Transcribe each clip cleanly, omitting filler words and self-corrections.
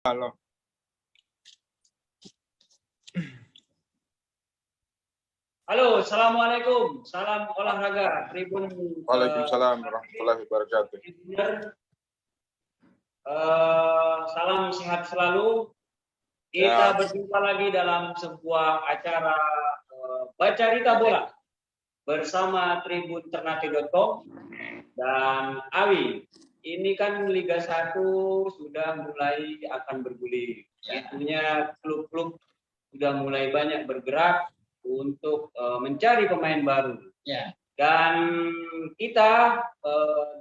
Halo. Halo, assalamualaikum. Salam olahraga. Tribun. Waalaikumsalam warahmatullahi wabarakatuh. Salam sehat selalu. Ya. Kita berjumpa lagi dalam sebuah acara baca berita bola bersama tribun.ternate.com dan Awi. Ini kan Liga 1 sudah mulai akan bergulir. Itunya klub-klub sudah mulai banyak bergerak untuk mencari pemain baru. Ya. Dan kita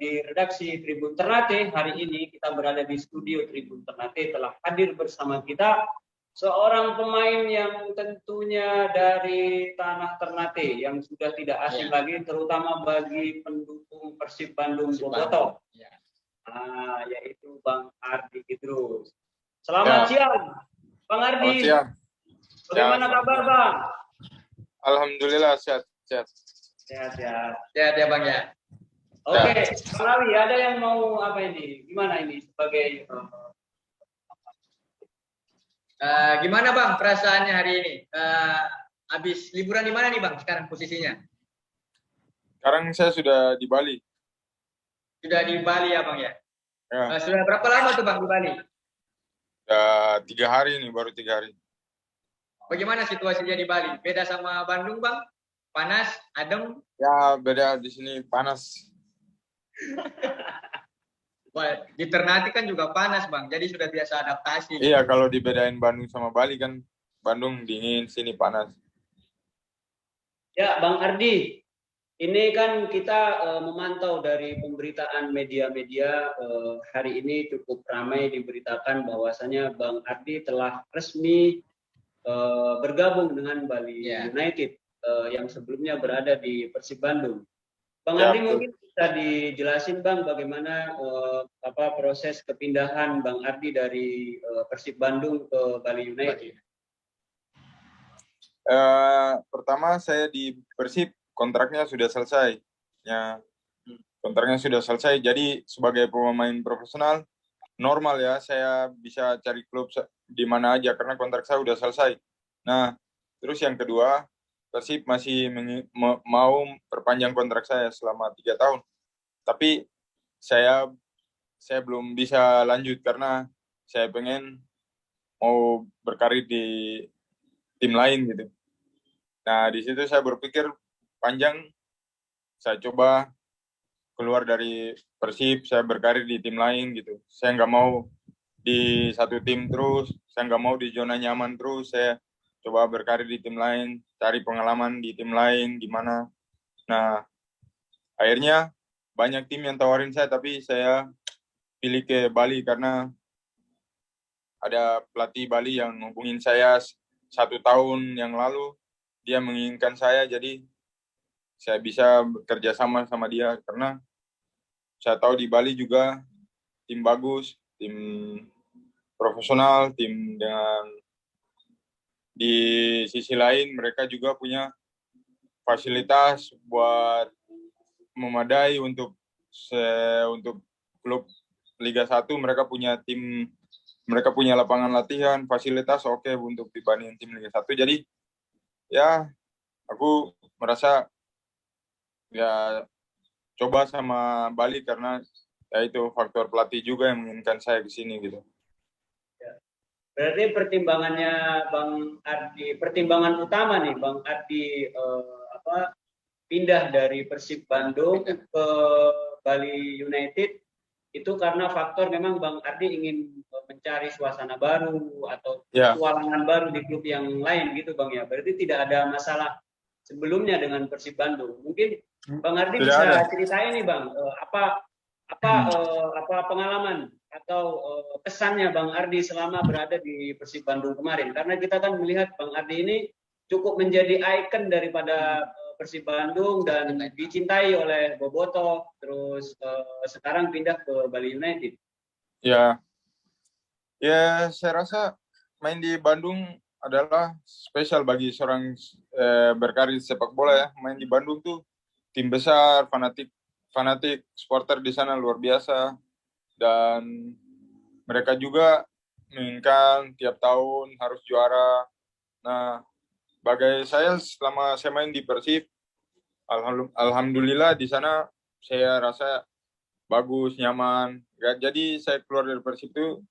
di redaksi Tribun Ternate hari ini kita berada di studio Tribun Ternate telah hadir bersama kita seorang pemain yang tentunya dari tanah Ternate yang sudah tidak asing lagi, terutama bagi pendukung Persib Bandung Bobotoh. Ya. Yaitu Bang Ardi Idrus. Selamat siang, Bang Ardi. Selamat siang. Bagaimana kabar, Bang? Alhamdulillah sehat. Sehat ya Bang ya. Oke, Bang Awi, ada yang mau apa ini? Gimana ini sebagai gimana Bang perasaannya hari ini? Habis liburan di mana nih Bang sekarang posisinya? Sekarang saya sudah di Bali. Sudah di Bali ya Bang ya? Ya. Sudah berapa lama tuh Bang di Bali? Sudah 3 hari nih, baru 3 hari. Bagaimana situasinya di Bali? Beda sama Bandung Bang? Panas, adem? Ya beda, di sini panas. Wah, di Ternate kan juga panas Bang, jadi sudah biasa adaptasi. Iya, kalau dibedain Bandung sama Bali kan, Bandung dingin, sini panas. Ya, Bang Ardi, ini kan kita memantau dari pemberitaan media-media hari ini cukup ramai diberitakan bahwasanya Bang Ardi telah resmi bergabung dengan Bali United yang sebelumnya berada di Persib Bandung. Bang Ardi mungkin bisa dijelasin Bang bagaimana proses kepindahan Bang Ardi dari Persib Bandung ke Bali United. Pertama saya di Persib kontraknya sudah selesai. Ya, kontraknya sudah selesai. Jadi sebagai pemain profesional normal ya, saya bisa cari klub di mana aja karena kontrak saya sudah selesai. Nah, terus yang kedua, Persib masih mau perpanjang kontrak saya selama 3 tahun. Tapi saya belum bisa lanjut karena saya pengen mau berkarir di tim lain gitu. Nah, di situ saya berpikir panjang, saya coba keluar dari Persib, saya berkarir di tim lain gitu. Saya nggak mau di satu tim terus, saya nggak mau di zona nyaman terus, saya coba berkarir di tim lain, cari pengalaman di tim lain, gimana. Nah, akhirnya banyak tim yang tawarin saya, tapi saya pilih ke Bali karena ada pelatih Bali yang hubungin saya 1 tahun yang lalu, dia menginginkan saya, jadi saya bisa bekerja sama dia karena saya tahu di Bali juga tim bagus, tim profesional, tim dengan di sisi lain mereka juga punya fasilitas buat memadai untuk klub Liga 1, mereka punya tim, mereka punya lapangan latihan, fasilitas oke untuk dibanding tim Liga 1. Jadi ya aku merasa ya coba sama Bali karena ya itu faktor pelatih juga yang menginginkan saya ke sini gitu. Berarti pertimbangannya Bang Ardi, pertimbangan utama nih Bang Ardi pindah dari Persib Bandung ke Bali United itu karena faktor memang Bang Ardi ingin mencari suasana baru atau petualangan baru di klub yang lain gitu Bang ya. Berarti tidak ada masalah sebelumnya dengan Persib Bandung. Mungkin Bang Ardi bisa ceritain nih Bang apa pengalaman atau kesannya Bang Ardi selama berada di Persib Bandung kemarin, karena kita kan melihat Bang Ardi ini cukup menjadi ikon daripada Persib Bandung dan dicintai oleh Bobotoh, terus sekarang pindah ke Bali United. Ya saya rasa main di Bandung adalah spesial bagi seorang berkarir sepak bola ya. Main di Bandung tuh tim besar, fanatik supporter di sana luar biasa, dan mereka juga menginginkan tiap tahun harus juara. Nah, bagai saya selama saya main di Persib, alhamdulillah di sana saya rasa bagus, nyaman. Jadi saya keluar dari Persib itu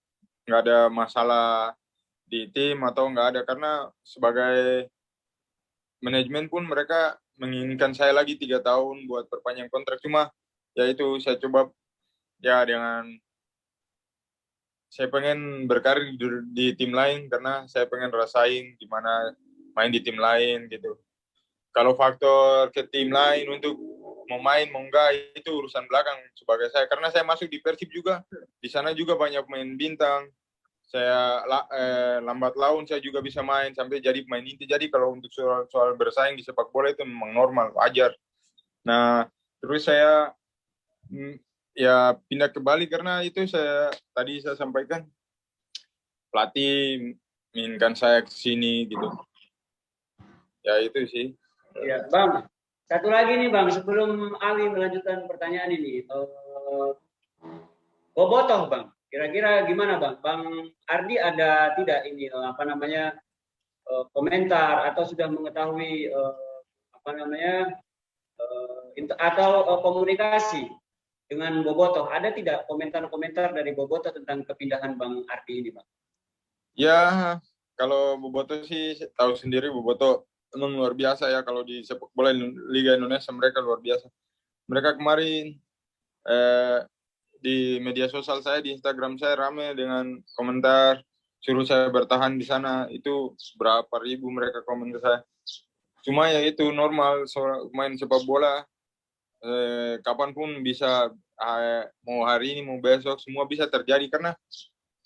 nggak ada masalah di tim atau nggak ada, karena sebagai manajemen pun mereka menginginkan saya lagi 3 tahun buat perpanjang kontrak. Cuma ya itu saya coba ya dengan saya pengen berkarir di tim lain karena saya pengen rasain gimana main di tim lain gitu. Kalau faktor ke tim lain untuk mau main mau enggak itu urusan belakang sebagai saya, karena saya masuk di Persib juga, di sana juga banyak pemain bintang. Saya lambat laun saya juga bisa main sampai jadi pemain inti. Jadi kalau untuk soal bersaing di sepak bola itu memang normal, wajar. Nah, terus saya ya pindah ke Bali karena itu tadi saya sampaikan pelatih menginginkan saya ke sini gitu. Ya itu sih. Ya, Bang. Satu lagi nih Bang, sebelum Ali melanjutkan pertanyaan ini. Bobotoh Bang, kira-kira gimana Bang? Bang Ardi ada tidak ini komentar atau sudah mengetahui atau komunikasi dengan Bobotoh? Ada tidak komentar-komentar dari Bobotoh tentang kepindahan Bang Ardi ini Bang? Ya, kalau Bobotoh sih tahu sendiri, Bobotoh emang luar biasa ya kalau di sepak bola Liga Indonesia, mereka luar biasa. Mereka kemarin di media sosial saya, di Instagram saya rame dengan komentar suruh saya bertahan di sana. Itu berapa ribu mereka komen ke saya. Cuma ya itu normal, main sepak bola kapanpun bisa, mau hari ini mau besok semua bisa terjadi. Karena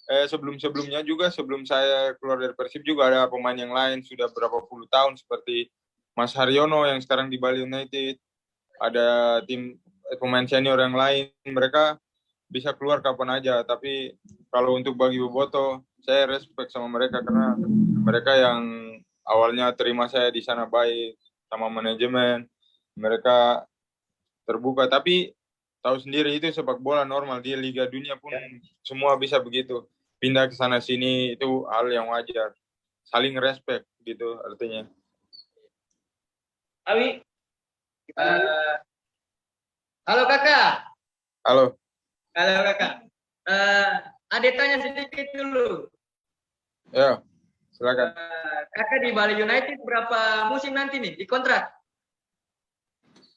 sebelum-sebelumnya juga, sebelum saya keluar dari Persib juga ada pemain yang lain sudah berapa puluh tahun seperti Mas Haryono yang sekarang di Bali United, ada tim pemain senior yang lain, mereka bisa keluar kapan aja. Tapi kalau untuk bagi Bobotoh, saya respect sama mereka karena mereka yang awalnya terima saya di sana baik sama manajemen, mereka terbuka. Tapi tahu sendiri itu sepak bola normal, di Liga Dunia pun semua bisa begitu. Pindah ke sana sini itu hal yang wajar. Saling respect gitu artinya. Ali, halo kakak. Halo. Halo kakak. Ada tanya sedikit dulu. Ya, silakan. Kakak di Bali United berapa musim nanti nih di kontrak?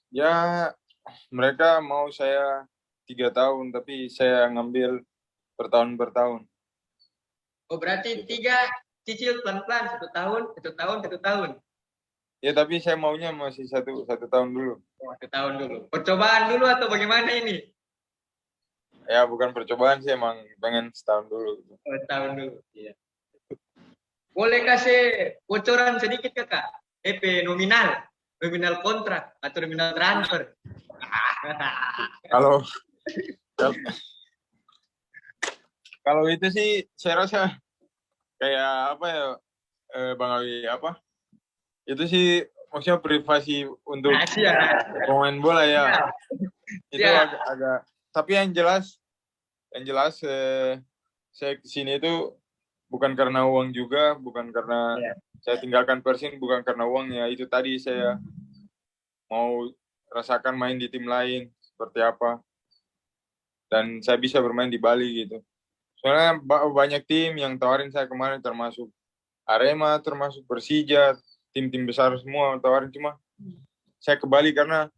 Ya, mereka mau saya 3 tahun, tapi saya ngambil per tahun. Oh berarti 3 cicil pelan-pelan, 1 tahun. Ya, tapi saya maunya masih satu tahun dulu. Oh, 1 tahun dulu. Percobaan dulu atau bagaimana ini? Ya, bukan percobaan sih, emang pengen setahun dulu. Oh, setahun dulu. Iya. Boleh kasih bocoran sedikit kakak? DP nominal kontrak atau nominal transfer? Kalau itu sih saya rasa kayak apa ya, Bang Awi, itu sih maksudnya privasi untuk pemain bola ya. Itu agak tapi yang jelas saya kesini itu bukan karena uang juga, bukan karena saya tinggalkan Persib, bukan karena uang ya. Itu tadi saya mau rasakan main di tim lain seperti apa, dan saya bisa bermain di Bali gitu. Soalnya banyak tim yang tawarin saya kemarin, termasuk Arema, termasuk Persija, tim-tim besar semua tawarin, cuma saya ke Bali karena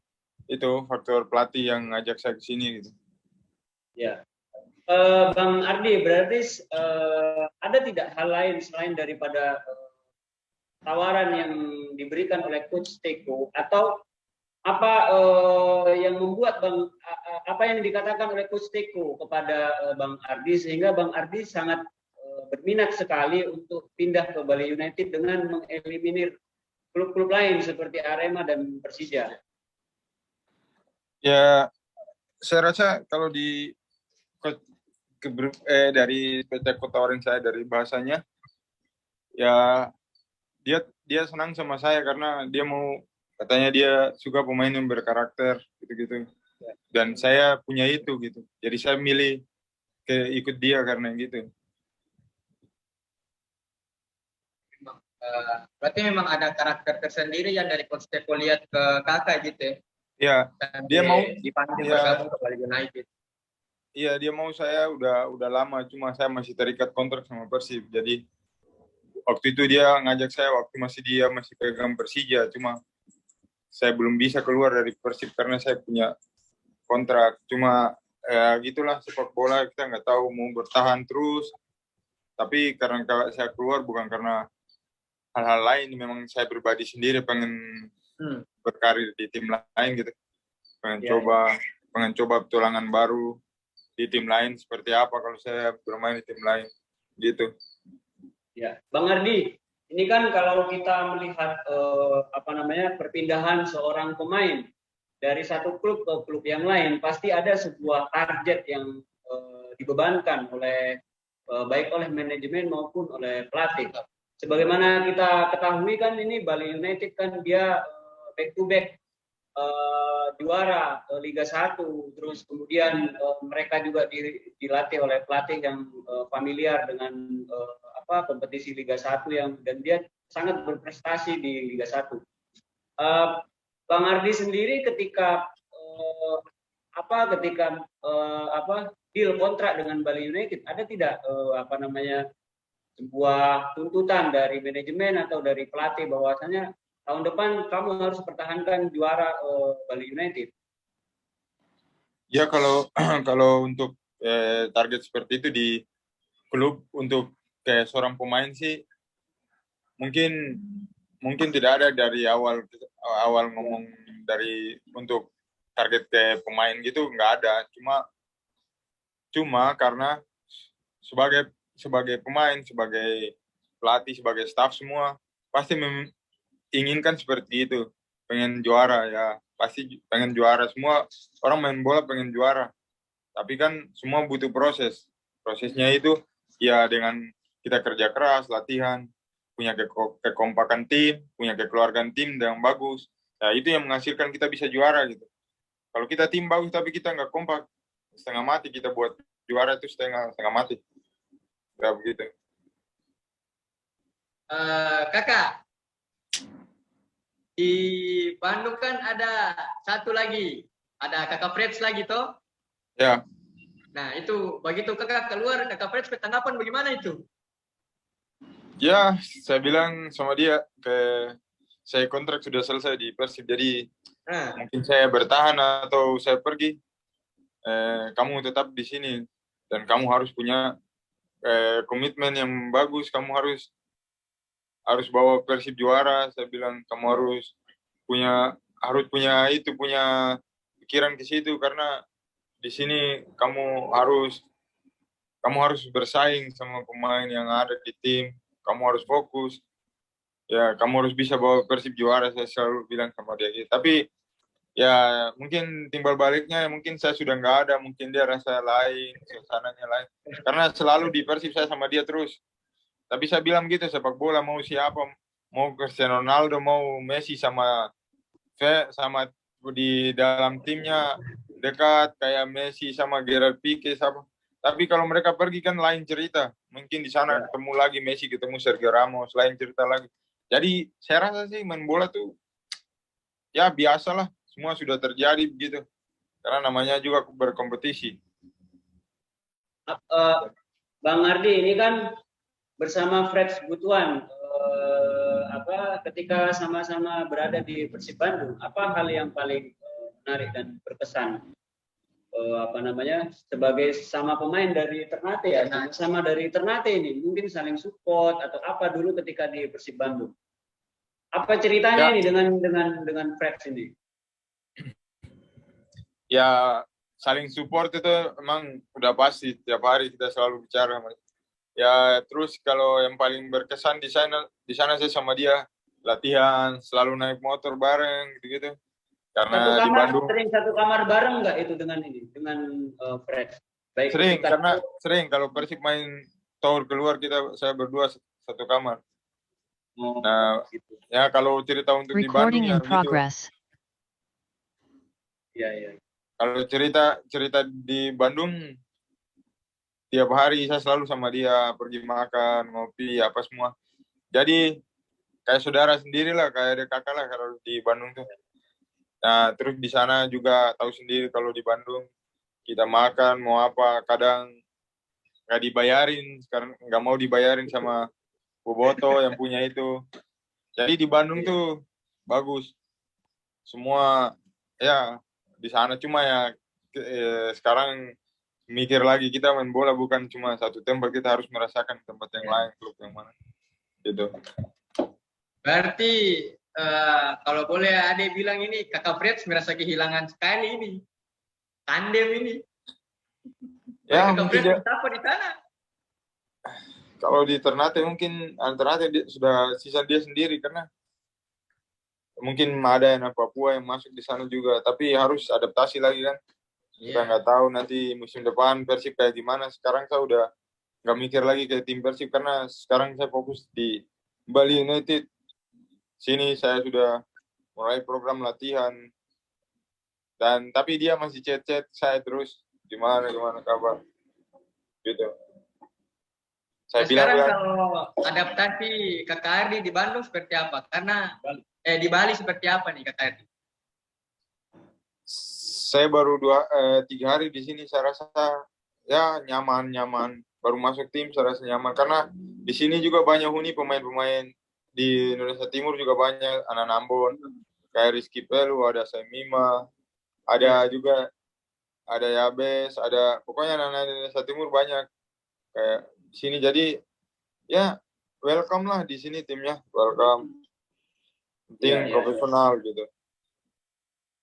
itu faktor pelatih yang ngajak saya ke sini gitu. Ya. Bang Ardi, berarti ada tidak hal lain selain daripada tawaran yang diberikan oleh Coach Teko, atau apa yang membuat apa yang dikatakan oleh Coach Teko kepada Bang Ardi sehingga Bang Ardi sangat berminat sekali untuk pindah ke Bali United dengan mengeliminir klub-klub lain seperti Arema dan Persija? Ya, saya rasa kalau dari PT tawarin saya, dari bahasanya, ya dia senang sama saya karena dia mau, katanya dia suka pemain yang berkarakter gitu-gitu, dan saya punya itu gitu, jadi saya milih ikut dia karena gitu. Berarti memang ada karakter tersendiri yang dari coach Teko lihat ke kakak gitu ya. Ya, Dan dia mau dipanggil ya, bergabung ke Bali United. iya dia mau saya udah lama, cuma saya masih terikat kontrak sama Persib. Jadi waktu itu dia ngajak saya waktu dia masih pegang Persija, cuma saya belum bisa keluar dari Persib karena saya punya kontrak. Cuma ya gitulah sepak bola, kita nggak tahu mau bertahan terus. Tapi karena kalau saya keluar bukan karena hal-hal lain, memang saya pribadi sendiri pengen berkarir di tim lain gitu. Pengen coba petualangan baru di tim lain seperti apa kalau saya bermain di tim lain gitu. Ya, Bang Ardi, ini kan kalau kita melihat perpindahan seorang pemain dari satu klub ke klub yang lain, pasti ada sebuah target yang dibebankan oleh baik oleh manajemen maupun oleh pelatih. Sebagaimana kita ketahui kan ini Bali United kan dia back to back juara Liga 1, terus kemudian mereka juga dilatih oleh pelatih yang familiar dengan kompetisi Liga 1 dan dia sangat berprestasi di Liga 1. Bang Ardi sendiri ketika deal kontrak dengan Bali United, ada tidak sebuah tuntutan dari manajemen atau dari pelatih bahwasanya tahun depan kamu harus pertahankan juara Bali United? Ya kalau untuk target seperti itu di klub untuk kayak seorang pemain sih mungkin tidak ada dari awal ngomong dari untuk target ke pemain gitu, nggak ada. Cuma karena sebagai pemain, sebagai pelatih, sebagai staff semua pasti menginginkan seperti itu, pengen juara ya, pasti pengen juara. Semua orang main bola pengen juara, tapi kan semua butuh prosesnya itu ya dengan kita kerja keras, latihan, punya kekompakan tim, punya kekeluargaan tim yang bagus. Ya itu yang menghasilkan kita bisa juara gitu. Kalau kita tim bagus tapi kita nggak kompak, setengah mati kita buat juara itu setengah mati. Ya begitu. Kakak, di Bandung kan ada satu lagi, ada kakak Freds lagi toh? Ya. Nah itu begitu kakak keluar, kakak Freds tanggapan bagaimana itu? Ya, saya bilang sama dia saya kontrak sudah selesai di Persib, jadi mungkin saya bertahan atau saya pergi. Kamu tetap di sini dan kamu harus punya komitmen yang bagus. Kamu harus bawa Persib juara. Saya bilang kamu harus punya pikiran ke situ, karena di sini kamu harus bersaing sama pemain yang ada di tim. Kamu harus fokus. Ya, kamu harus bisa bawa Persib juara, saya selalu bilang sama dia gitu. Tapi ya mungkin timbal baliknya mungkin saya sudah nggak ada, mungkin dia rasa lain, suasananya lain. Karena selalu di Persib saya sama dia terus. Tapi saya bilang gitu, sepak bola mau siapa, mau Cristiano Ronaldo, mau Messi sama di dalam timnya dekat kayak Messi sama Gerard Pique sama. Tapi kalau mereka pergi kan lain cerita. Mungkin di sana ketemu lagi Messi, ketemu Sergio Ramos, lain cerita lagi. Jadi saya rasa sih main bola tuh ya biasalah, semua sudah terjadi begitu. Karena namanya juga berkompetisi. Bang Ardi, ini kan bersama Freds Butuan, ketika sama-sama berada di Persib Bandung, apa hal yang paling menarik dan berkesan? Sebagai sama pemain dari Ternate ya, sama dari Ternate ini, mungkin saling support atau apa dulu ketika di Persib Bandung. Apa ceritanya ini dengan Freds ini? Ya saling support itu emang udah pasti, tiap hari kita selalu bicara. Ya terus kalau yang paling berkesan di sana saya sama dia latihan, selalu naik motor bareng gitu. Karena di Bandung sering satu kamar bareng nggak itu dengan Fred? Baik, sering kalau Persib main tour keluar saya berdua satu kamar. Nah, gitu. Ya kalau cerita untuk di Bandung ya gitu. Iya. Kalau cerita di Bandung tiap hari saya selalu sama dia, pergi makan, ngopi, apa semua. Jadi kayak saudara sendiri lah, kayak ada kakak lah kalau di Bandung tuh. Nah, terus di sana juga tahu sendiri kalau di Bandung kita makan mau apa, kadang nggak dibayarin, sekarang nggak mau dibayarin sama Boboto yang punya itu. Jadi di Bandung tuh bagus. Semua ya di sana, cuma ya sekarang mikir lagi kita main bola bukan cuma satu tempat, kita harus merasakan tempat yang lain, klub yang mana gitu. Berarti kalau boleh Ade bilang ini kakak Freds merasa kehilangan sekali ini tandem ini. Ya kakak mungkin Freds apa di sana? kalau di Ternate mungkin Ternate sudah sisa dia sendiri, karena mungkin ada yang Papua yang masuk di sana juga, tapi harus adaptasi lagi kan. Kita nggak tahu nanti musim depan Persib kayak gimana. Sekarang saya udah nggak mikir lagi ke tim Persib, karena sekarang saya fokus di Bali United. Sini saya sudah mulai program latihan, dan tapi dia masih chat saya terus, gimana kabar gitu. Saya sekarang bilang kalau adaptasi kakak Ardi di Bandung seperti apa? Karena di Bali seperti apa nih kakak Ardi? saya baru 3 hari di sini, saya rasa ya nyaman. Baru masuk tim saya rasa nyaman, karena di sini juga banyak pemain-pemain di Indonesia Timur juga banyak, anak Ambon kayak Rizky Pelu, ada Semima, ada juga ada Yabes, ada pokoknya anak Indonesia Timur banyak kayak di sini. Jadi ya welcome lah di sini, timnya welcome, tim profesional gitu.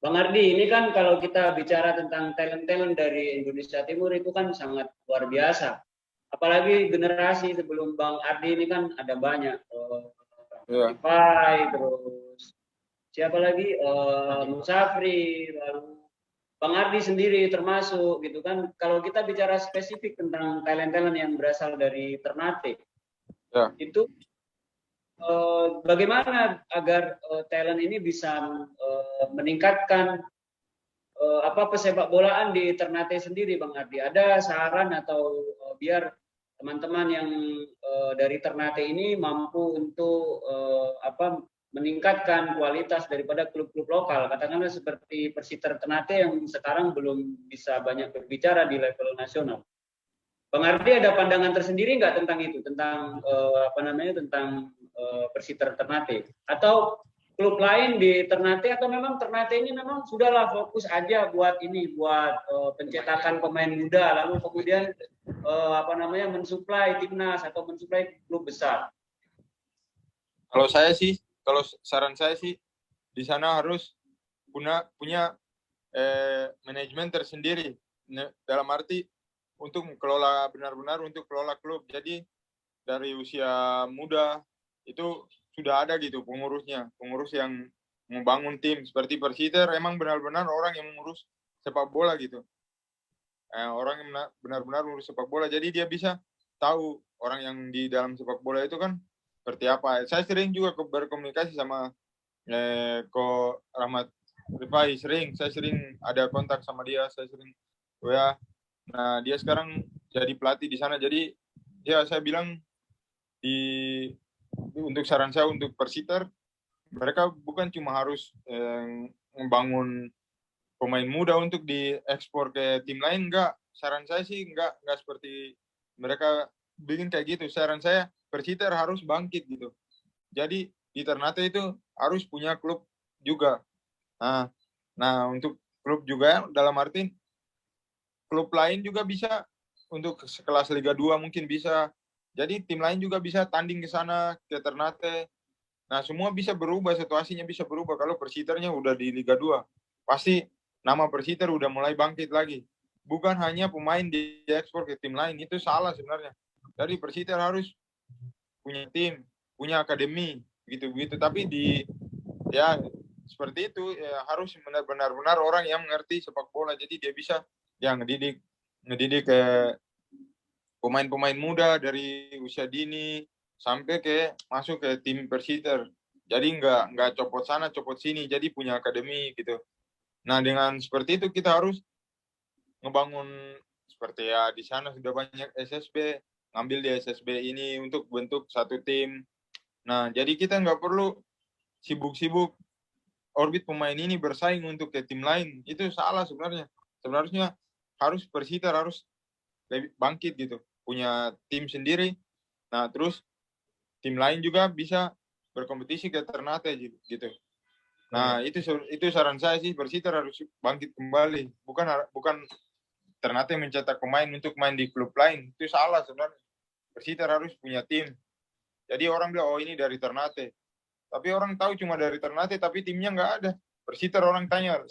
Bang Ardi, ini kan kalau kita bicara tentang talent-talent dari Indonesia Timur itu kan sangat luar biasa. Apalagi generasi sebelum Bang Ardi ini kan ada banyak. Terus siapa lagi? Musafri, lalu Bang Ardi sendiri termasuk gitu kan. Kalau kita bicara spesifik tentang talent-talent yang berasal dari Ternate, itu bagaimana agar talent ini bisa meningkatkan pesepak bolaan di Ternate sendiri, Bang Ardi? Ada saran atau biar teman-teman yang dari Ternate ini mampu untuk meningkatkan kualitas daripada klub-klub lokal, katakanlah seperti Persiter Ternate yang sekarang belum bisa banyak berbicara di level nasional. Bang Ardi ada pandangan tersendiri nggak tentang itu, tentang tentang Persiter Ternate atau klub lain di Ternate, atau memang Ternate ini memang sudahlah fokus aja buat pencetakan pemain muda, lalu kemudian mensuplai timnas atau mensuplai klub besar? Kalau saran saya sih di sana harus punya manajemen tersendiri, dalam arti untuk benar-benar untuk kelola klub. Jadi dari usia muda itu sudah ada gitu pengurus yang membangun tim. Seperti Persiter emang benar-benar orang yang mengurus sepak bola gitu, orang yang benar-benar mengurus sepak bola, jadi dia bisa tahu orang yang di dalam sepak bola itu kan seperti apa. Saya sering juga berkomunikasi sama Ko Rahmat Rifai, saya sering ada kontak sama dia, saya sering nah dia sekarang jadi pelatih di sana. Jadi ya saya bilang untuk saran saya untuk Persiter, mereka bukan cuma harus membangun pemain muda untuk diekspor ke tim lain, enggak. Saran saya sih enggak seperti mereka bikin kayak gitu. Saran saya Persiter harus bangkit gitu. Jadi di Ternate itu harus punya klub juga. Nah untuk klub juga dalam arti klub lain juga bisa, untuk sekelas Liga 2 mungkin bisa. Jadi tim lain juga bisa tanding ke sana, ke Ternate. Nah semua bisa berubah, situasinya bisa berubah. Kalau Persiternya udah di Liga 2, pasti nama Persiter udah mulai bangkit lagi. Bukan hanya pemain diekspor ke tim lain, itu salah sebenarnya. Jadi Persiter harus punya tim, punya akademi, gitu-gitu. Tapi seperti itu ya, harus benar-benar orang yang mengerti sepak bola. Jadi dia bisa ngedidik ke pemain-pemain muda dari usia dini sampai masuk ke tim Persiter. Jadi nggak copot sana copot sini, jadi punya akademi gitu. Nah dengan seperti itu kita harus ngebangun seperti ya di sana sudah banyak SSB, ngambil di SSB ini untuk bentuk satu tim. Nah, jadi kita nggak perlu sibuk-sibuk orbit pemain ini bersaing untuk ke tim lain. Itu salah sebenarnya. Sebenarnya harus Persita harus lebih bangkit gitu. Punya tim sendiri. Nah, terus tim lain juga bisa berkompetisi ke Ternate gitu. Nah, itu saran saya sih, Persita harus bangkit kembali. Bukan Ternate mencetak pemain untuk main di klub lain. Itu salah sebenarnya. Persita harus punya tim. Jadi orang bilang, oh ini dari Ternate. Tapi orang tahu cuma dari Ternate, tapi timnya nggak ada. Persita orang tanya,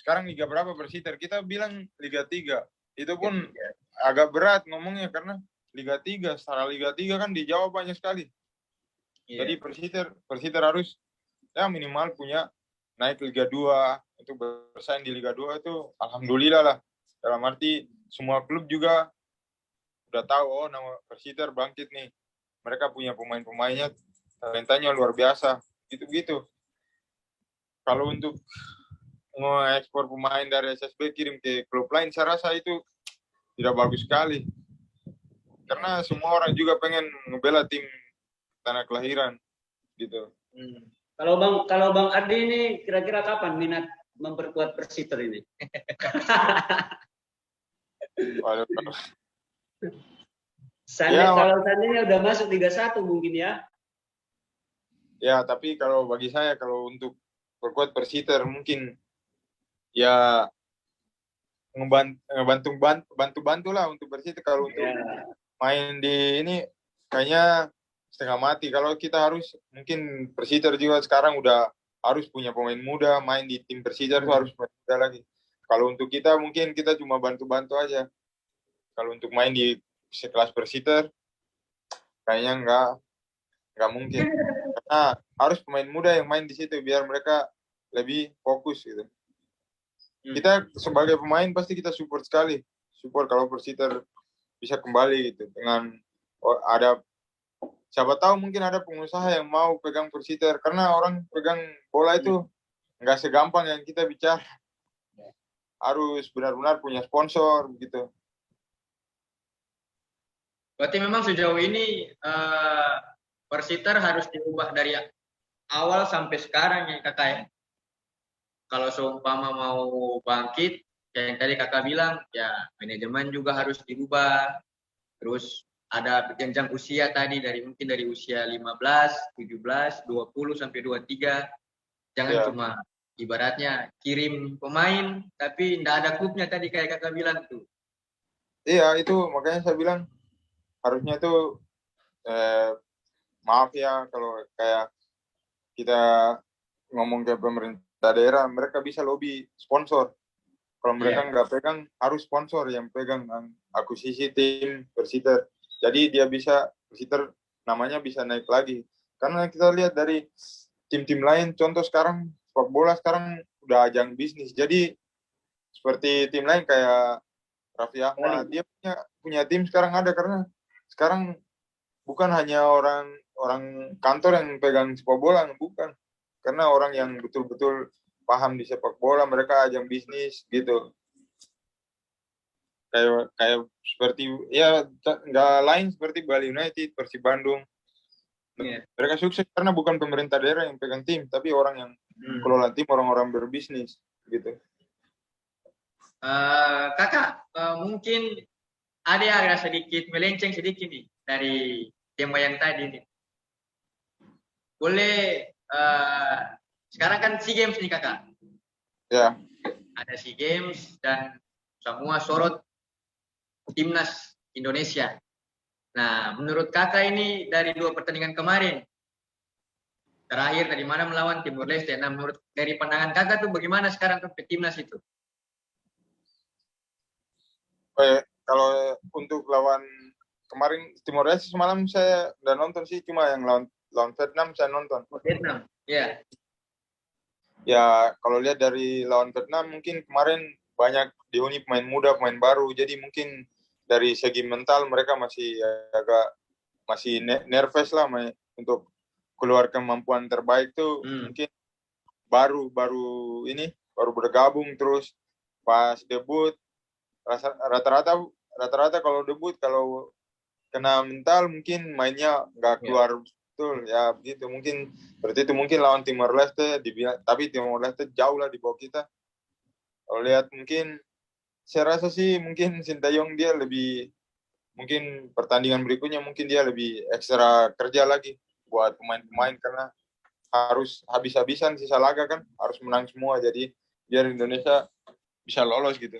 sekarang Liga berapa Persita? Kita bilang Liga 3. Itu pun agak berat ngomongnya karena Liga 3. Setelah Liga 3 kan dijawab banyak sekali. Jadi Persita harus ya minimal punya naik Liga 2 untuk bersaing di Liga 2 itu alhamdulillah lah. Dalam arti semua klub juga udah tahu oh nama Persita bangkit nih. Mereka punya pemain-pemainnya talentanya luar biasa. Gitu-gitu. Kalau untuk mengekspor pemain dari SSB kirim ke klub lain, saya rasa itu tidak bagus sekali. Karena semua orang juga pengen ngebela tim tanah kelahiran gitu. Kalau Bang Ardi ini kira-kira kapan minat memperkuat Persiter ini? Kalau seandainya udah masuk Liga 1 mungkin ya. Ya, tapi kalau bagi saya kalau untuk perkuat Persiter mungkin ya bantu lah untuk Persiter. Kalau untuk main di ini kayaknya setengah mati. Kalau kita harus mungkin Persiter juga sekarang udah harus punya pemain muda main di tim Persiter itu harus muda lagi. Kalau untuk kita mungkin kita cuma bantu-bantu aja. Kalau untuk main di sekelas Persiter kayaknya nggak mungkin. Karena harus pemain muda yang main di situ biar mereka lebih fokus gitu. Kita sebagai pemain pasti kita support sekali. Support kalau Persiter bisa kembali gitu dengan ada siapa tahu mungkin ada pengusaha yang mau pegang Persiter karena orang pegang bola itu nggak segampang yang kita bicara. Harus benar-benar punya sponsor gitu. Berarti memang sejauh ini Persiter harus diubah dari awal sampai sekarang ya kakak ya. Kalau seumpama mau bangkit, yang tadi kakak bilang, ya manajemen juga harus diubah. Terus ada jenjang usia tadi mungkin dari usia 15, 17, 20 sampai 23. Jangan cuma ibaratnya kirim pemain tapi enggak ada klubnya tadi kayak kakak bilang tuh. Iya, itu makanya saya bilang harusnya tuh maaf ya kalau kayak kita ngomong ke pemerintah daerah, mereka bisa lobby sponsor. Kalau mereka nggak pegang, harus sponsor yang pegang akuisisi tim Persiter. Jadi dia bisa, Persiter namanya bisa naik lagi. Karena kita lihat dari tim-tim lain, contoh sekarang, sepak bola sekarang udah ajang bisnis. Jadi seperti tim lain kayak Raffi Ahmad, dia punya tim sekarang ada karena sekarang bukan hanya orang kantor yang pegang sepak bola, bukan. Karena orang yang betul-betul paham di sepak bola, mereka ajang bisnis gitu. Kayak seperti ya nggak lain seperti Bali United, Persib Bandung. Mereka sukses karena bukan pemerintah daerah yang pegang tim, tapi orang yang kelola tim, orang-orang berbisnis gitu. Kakak, mungkin ada sedikit melenceng sedikit nih dari tema yang tadi nih. Boleh sekarang kan SEA Games nih kakak. Ya. Ada SEA Games dan semua sorot timnas Indonesia. Nah, menurut kakak ini dari 2 pertandingan kemarin, terakhir tadi mana melawan Timor Leste. Nah, menurut dari pandangan kakak tuh bagaimana sekarang tuh timnas itu? Kalau untuk lawan kemarin Timor Leste semalam saya udah nonton sih, cuma yang lawan Vietnam saya nonton. Vietnam, ya. Ya kalau lihat dari lawan Vietnam mungkin kemarin banyak dihuni pemain muda, pemain baru, jadi mungkin dari segi mental mereka masih nervous lah untuk keluar kemampuan terbaik tuh mungkin baru bergabung terus pas debut rata-rata kalau debut kalau kena mental mungkin mainnya nggak keluar betul ya begitu mungkin berarti itu mungkin lawan Timor Leste tapi Timor Leste jauh lah di bawah kita. Kalau lihat mungkin saya rasa sih mungkin Sintayong dia lebih mungkin pertandingan berikutnya mungkin dia lebih ekstra kerja lagi buat pemain-pemain karena harus habis-habisan sisa laga kan harus menang semua jadi biar Indonesia bisa lolos gitu.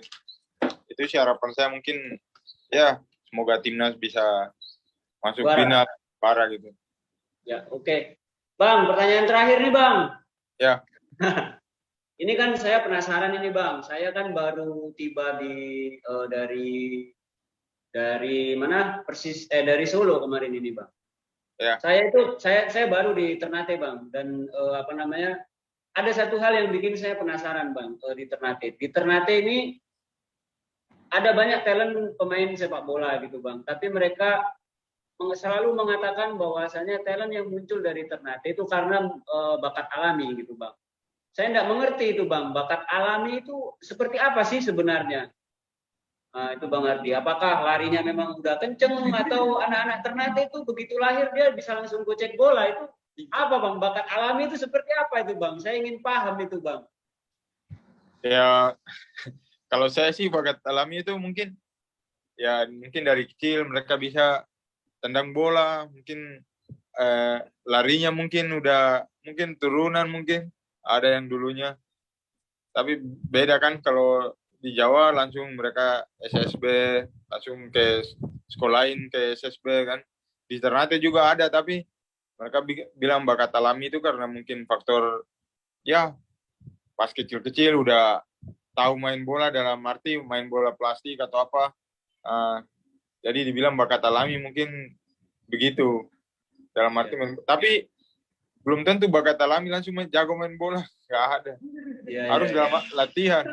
Itu sih harapan saya mungkin ya semoga timnas bisa masuk final parah gitu. Ya, oke. Bang, pertanyaan terakhir nih, Bang. Ya. Ini kan saya penasaran ini, Bang. Saya kan baru tiba dari mana? Dari Solo kemarin ini, Bang. Ya. Saya baru di Ternate, Bang, dan ada satu hal yang bikin saya penasaran, Bang, di Ternate. Di Ternate ini ada banyak talent pemain sepak bola gitu, Bang. Tapi mereka selalu mengatakan bahwasanya talent yang muncul dari Ternate itu karena bakat alami gitu, Bang. Saya tidak mengerti itu, Bang. Bakat alami itu seperti apa sih sebenarnya? Nah, itu Bang Ardi, apakah larinya memang udah kenceng atau anak-anak Ternate itu begitu lahir dia bisa langsung gocek bola itu apa Bang? Bakat alami itu seperti apa itu Bang? Saya ingin paham itu Bang. Ya kalau saya sih bakat alami itu mungkin dari kecil mereka bisa tendang bola, mungkin larinya mungkin udah mungkin turunan mungkin ada yang dulunya. Tapi beda kan kalau di Jawa langsung mereka SSB, langsung ke sekolahin ke SSB kan. Di Ternate juga ada, tapi mereka bilang bakat alami itu karena mungkin faktor ya pas kecil-kecil udah tahu main bola dalam arti main bola plastik atau apa. Jadi dibilang bakat alami mungkin begitu dalam arti tapi belum tentu bakat alami langsung jago main bola, nggak ada. Harus dalam latihan.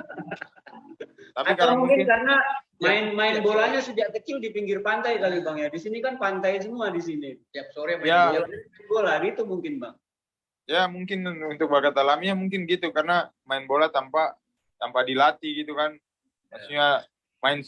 Tapi atau mungkin karena main bolanya sejak kecil di pinggir pantai kali Bang ya. Di sini kan pantai semua di sini. Tiap sore main bola gitu mungkin Bang. Ya mungkin untuk bakat alaminya mungkin gitu karena main bola tanpa dilatih gitu kan. Maksudnya main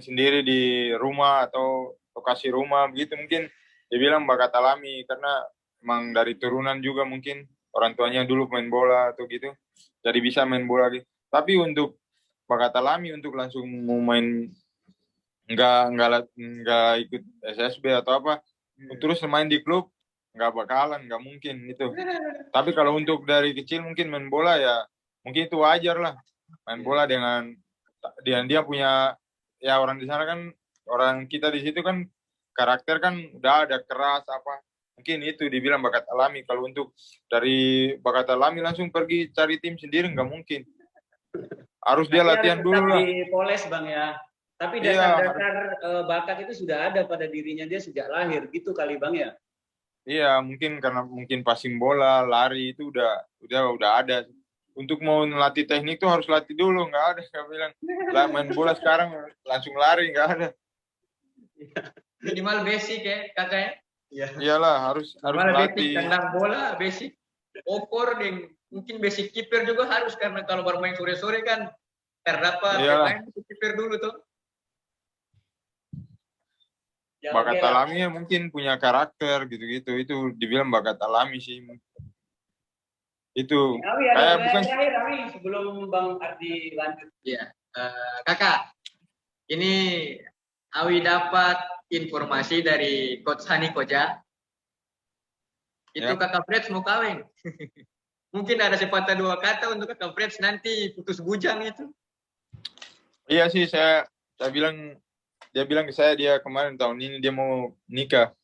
sendiri di rumah atau lokasi rumah begitu mungkin dibilang bakat alami karena emang dari turunan juga mungkin orang tuanya dulu main bola atau gitu. Jadi bisa main bola gitu. Tapi untuk bakat alami untuk langsung mau main nggak ikut SSB atau apa terus main di klub nggak bakalan, nggak mungkin itu. Tapi kalau untuk dari kecil mungkin main bola ya mungkin itu wajar lah main bola dengan dia punya ya orang di sana kan orang kita di situ kan karakter kan udah ada keras apa mungkin itu dibilang bakat alami. Kalau untuk dari bakat alami langsung pergi cari tim sendiri nggak mungkin. Harus dia latihan dulu lah. Dipoles Bang ya. Tapi dasar-dasar bakat itu sudah ada pada dirinya dia sejak lahir gitu kali Bang ya. Iya, mungkin karena mungkin passing bola, lari itu udah ada. Untuk mau latih teknik tuh harus latih dulu, nggak ada. Saya bilang, lah main bola sekarang langsung lari nggak ada. Minimal basic ya kakak ya. Iyalah harus latih. Basic tendang bola basic. Over mungkin basic keeper juga harus karena kalau bermain sore-sore kan terdapat pemain keeper dulu tuh. Ya, bakat alaminya mungkin punya karakter gitu-gitu itu dibilang bakat alami sih. Itu kayak bukan terakhir Awi sebelum Bang Ardi lanjut. Iya, kakak. Ini Awi dapat informasi dari Coach Hani Koja. Itu kakak Freds mau kawin. Mungkin ada sepatah dua kata untuk kakak Freds nanti putus bujang itu. Iya sih saya bilang dia bilang ke saya dia kemarin tahun ini dia mau nikah.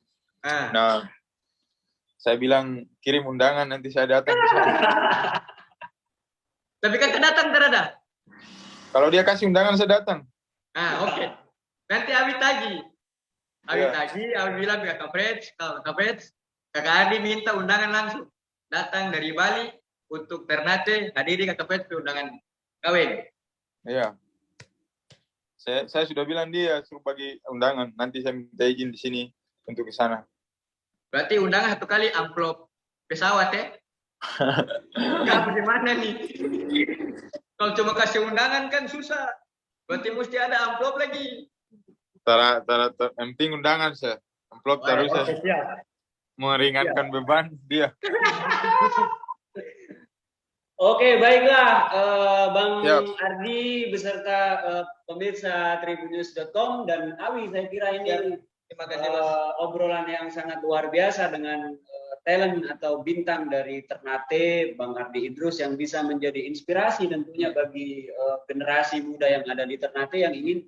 Nah saya bilang kirim undangan nanti saya datang ke sana. Tapi kan datang terada. Kalau dia kasih undangan saya datang. Oke. Nanti Awi tagi. Awi bilang ke kakak Freds, kakak Adi minta undangan langsung. Datang dari Bali untuk Ternate, hadiri kakak Freds ke undangan kawin. Iya. Saya sudah bilang dia suruh bagi undangan. Nanti saya minta izin di sini untuk ke sana. Berarti undangan satu kali amplop pesawat ya? Enggak bagaimana nih? Kalau cuma kasih undangan kan susah. Berarti mesti ada amplop lagi. Yang penting undangan saya. Amplop terus Oke, saya. siap. Meringankan beban dia. Oke, baiklah, Bang Siap. Ardi beserta pemirsa tribunnews.com dan Awi, saya kira ini Terima kasih, Mas. obrolan yang sangat luar biasa dengan talent atau bintang dari Ternate, Bang Ardi Idrus, yang bisa menjadi inspirasi tentunya bagi generasi muda yang ada di Ternate yang ingin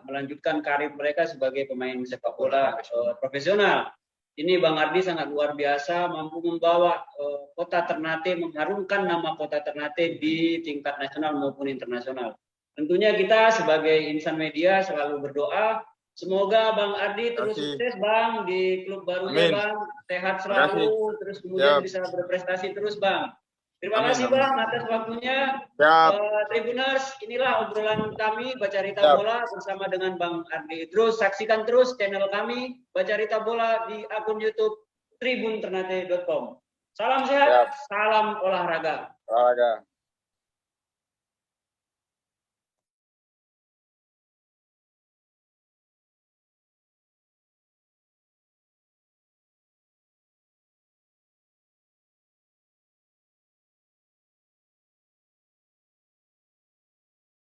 melanjutkan karir mereka sebagai pemain sepak bola profesional. Ini Bang Ardi sangat luar biasa, mampu membawa kota Ternate, mengharumkan nama kota Ternate di tingkat nasional maupun internasional. Tentunya kita sebagai insan media selalu berdoa, semoga Bang Ardi terus sukses Bang di klub barunya. Amin. Bang, sehat selalu, terus kemudian bisa berprestasi terus Bang. Terima kasih Bang atas waktunya. Tribuners, inilah obrolan kami Bacarita Bola bersama dengan Bang Ardi Idrus. Saksikan terus channel kami Bacarita Bola di akun YouTube tribunternate.com. Salam sehat, salam olahraga.